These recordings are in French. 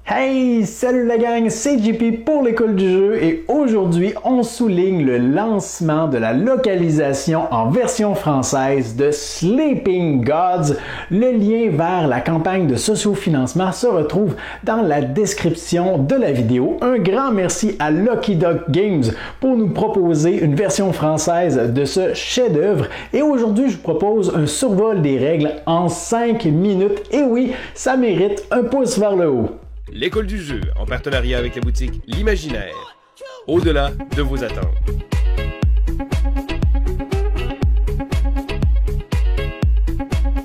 Hey, salut la gang, c'est JP pour l'école du jeu et aujourd'hui on souligne le lancement de la localisation en version française de Sleeping Gods. Le lien vers la campagne de sociofinancement se retrouve dans la description de la vidéo. Un grand merci à Lucky Duck Games pour nous proposer une version française de ce chef-d'œuvre et aujourd'hui je vous propose un survol des règles en 5 minutes et oui, ça mérite un pouce vers le haut. L'école du jeu, en partenariat avec la boutique L'Imaginaire. Au-delà de vos attentes.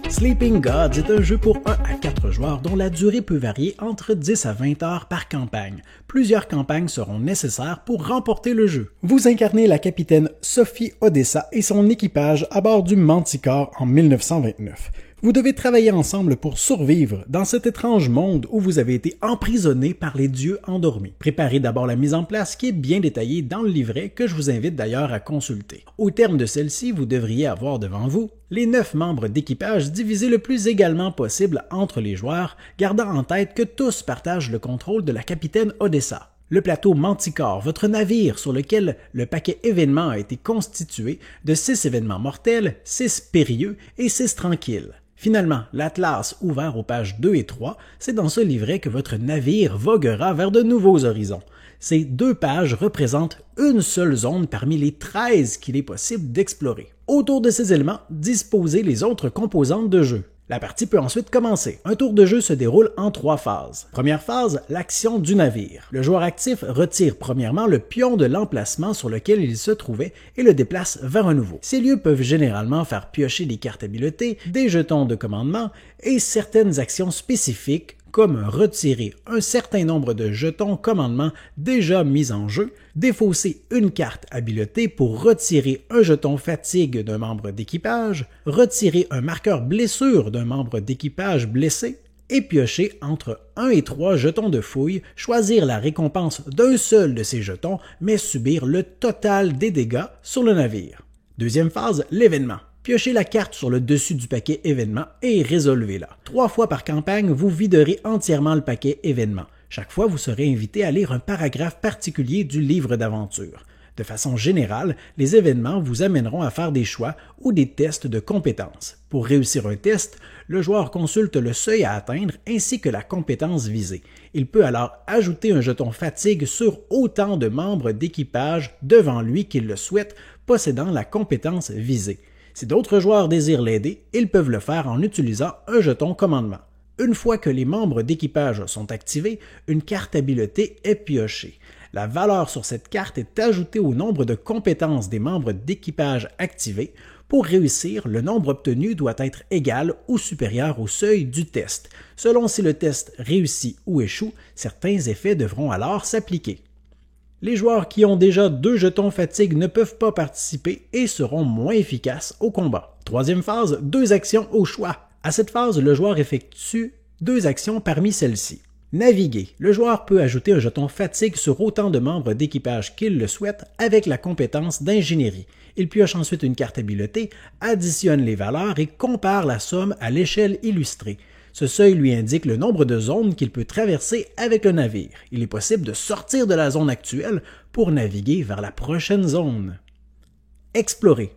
Sleeping Gods est un jeu pour 1 à 4 joueurs dont la durée peut varier entre 10 à 20 heures par campagne. Plusieurs campagnes seront nécessaires pour remporter le jeu. Vous incarnez la capitaine Sophie Odessa et son équipage à bord du Manticore en 1929. Vous devez travailler ensemble pour survivre dans cet étrange monde où vous avez été emprisonné par les dieux endormis. Préparez d'abord la mise en place qui est bien détaillée dans le livret que je vous invite d'ailleurs à consulter. Au terme de celle-ci, vous devriez avoir devant vous les 9 membres d'équipage divisés le plus également possible entre les joueurs, gardant en tête que tous partagent le contrôle de la capitaine Odessa. Le plateau Manticore, votre navire sur lequel le paquet événements a été constitué de 6 événements mortels, 6 périlleux et 6 tranquilles. Finalement, l'Atlas ouvert aux pages 2 et 3, c'est dans ce livret que votre navire voguera vers de nouveaux horizons. Ces 2 pages représentent une seule zone parmi les 13 qu'il est possible d'explorer. Autour de ces éléments, disposez les autres composantes de jeu. La partie peut ensuite commencer. Un tour de jeu se déroule en 3 phases. Première phase, l'action du navire. Le joueur actif retire premièrement le pion de l'emplacement sur lequel il se trouvait et le déplace vers un nouveau. Ces lieux peuvent généralement faire piocher des cartes habiletés, des jetons de commandement et certaines actions spécifiques comme retirer un certain nombre de jetons commandement déjà mis en jeu, défausser une carte habileté pour retirer un jeton fatigue d'un membre d'équipage, retirer un marqueur blessure d'un membre d'équipage blessé, et piocher entre 1 et 3 jetons de fouille, choisir la récompense d'un seul de ces jetons, mais subir le total des dégâts sur le navire. Deuxième phase, l'événement. Piochez la carte sur le dessus du paquet événement et résolvez-la. 3 fois par campagne, vous viderez entièrement le paquet événement. Chaque fois, vous serez invité à lire un paragraphe particulier du livre d'aventure. De façon générale, les événements vous amèneront à faire des choix ou des tests de compétences. Pour réussir un test, le joueur consulte le seuil à atteindre ainsi que la compétence visée. Il peut alors ajouter un jeton fatigue sur autant de membres d'équipage devant lui qu'il le souhaite, possédant la compétence visée. Si d'autres joueurs désirent l'aider, ils peuvent le faire en utilisant un jeton commandement. Une fois que les membres d'équipage sont activés, une carte habileté est piochée. La valeur sur cette carte est ajoutée au nombre de compétences des membres d'équipage activés. Pour réussir, le nombre obtenu doit être égal ou supérieur au seuil du test. Selon si le test réussit ou échoue, certains effets devront alors s'appliquer. Les joueurs qui ont déjà 2 jetons fatigue ne peuvent pas participer et seront moins efficaces au combat. Troisième phase, 2 actions au choix. À cette phase, le joueur effectue 2 actions parmi celles-ci. Naviguer. Le joueur peut ajouter un jeton fatigue sur autant de membres d'équipage qu'il le souhaite avec la compétence d'ingénierie. Il pioche ensuite une carte habileté, additionne les valeurs et compare la somme à l'échelle illustrée. Ce seuil lui indique le nombre de zones qu'il peut traverser avec le navire. Il est possible de sortir de la zone actuelle pour naviguer vers la prochaine zone. Explorer.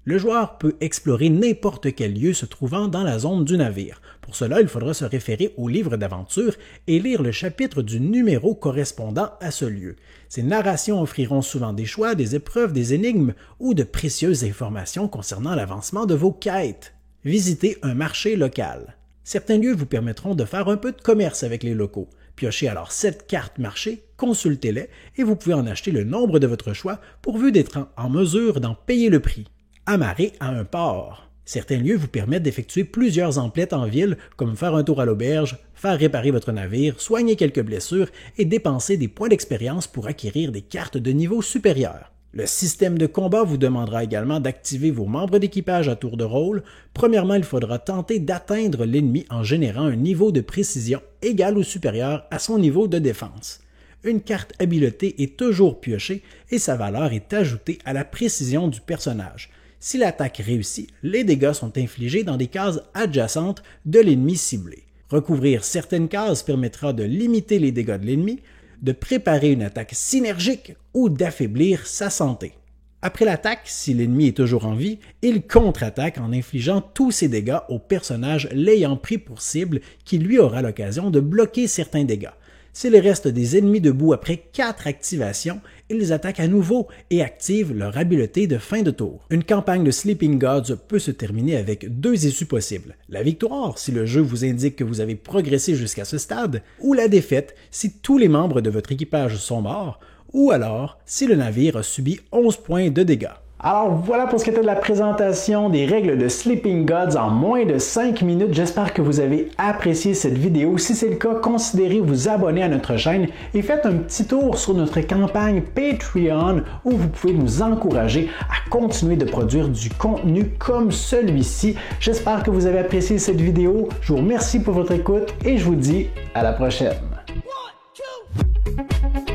Le joueur peut explorer n'importe quel lieu se trouvant dans la zone du navire. Pour cela, il faudra se référer au livre d'aventure et lire le chapitre du numéro correspondant à ce lieu. Ces narrations offriront souvent des choix, des épreuves, des énigmes ou de précieuses informations concernant l'avancement de vos quêtes. Visiter un marché local. Certains lieux vous permettront de faire un peu de commerce avec les locaux. Piochez alors 7 cartes marché, consultez-les et vous pouvez en acheter le nombre de votre choix pourvu d'être en mesure d'en payer le prix. Amarrer à un port. Certains lieux vous permettent d'effectuer plusieurs emplettes en ville, comme faire un tour à l'auberge, faire réparer votre navire, soigner quelques blessures et dépenser des points d'expérience pour acquérir des cartes de niveau supérieur. Le système de combat vous demandera également d'activer vos membres d'équipage à tour de rôle. Premièrement, il faudra tenter d'atteindre l'ennemi en générant un niveau de précision égal ou supérieur à son niveau de défense. Une carte habileté est toujours piochée et sa valeur est ajoutée à la précision du personnage. Si l'attaque réussit, les dégâts sont infligés dans des cases adjacentes de l'ennemi ciblé. Recouvrir certaines cases permettra de limiter les dégâts de l'ennemi, de préparer une attaque synergique ou d'affaiblir sa santé. Après l'attaque, si l'ennemi est toujours en vie, il contre-attaque en infligeant tous ses dégâts au personnage l'ayant pris pour cible qui lui aura l'occasion de bloquer certains dégâts. S'il reste des ennemis debout après 4 activations, ils attaquent à nouveau et activent leur habileté de fin de tour. Une campagne de Sleeping Gods peut se terminer avec 2 issues possibles. La victoire, si le jeu vous indique que vous avez progressé jusqu'à ce stade, ou la défaite, si tous les membres de votre équipage sont morts, ou alors si le navire a subi 11 points de dégâts. Alors voilà pour ce qui était de la présentation des règles de Sleeping Gods en moins de 5 minutes. J'espère que vous avez apprécié cette vidéo. Si c'est le cas, considérez vous abonner à notre chaîne et faites un petit tour sur notre campagne Patreon où vous pouvez nous encourager à continuer de produire du contenu comme celui-ci. J'espère que vous avez apprécié cette vidéo. Je vous remercie pour votre écoute et je vous dis à la prochaine. 1, 2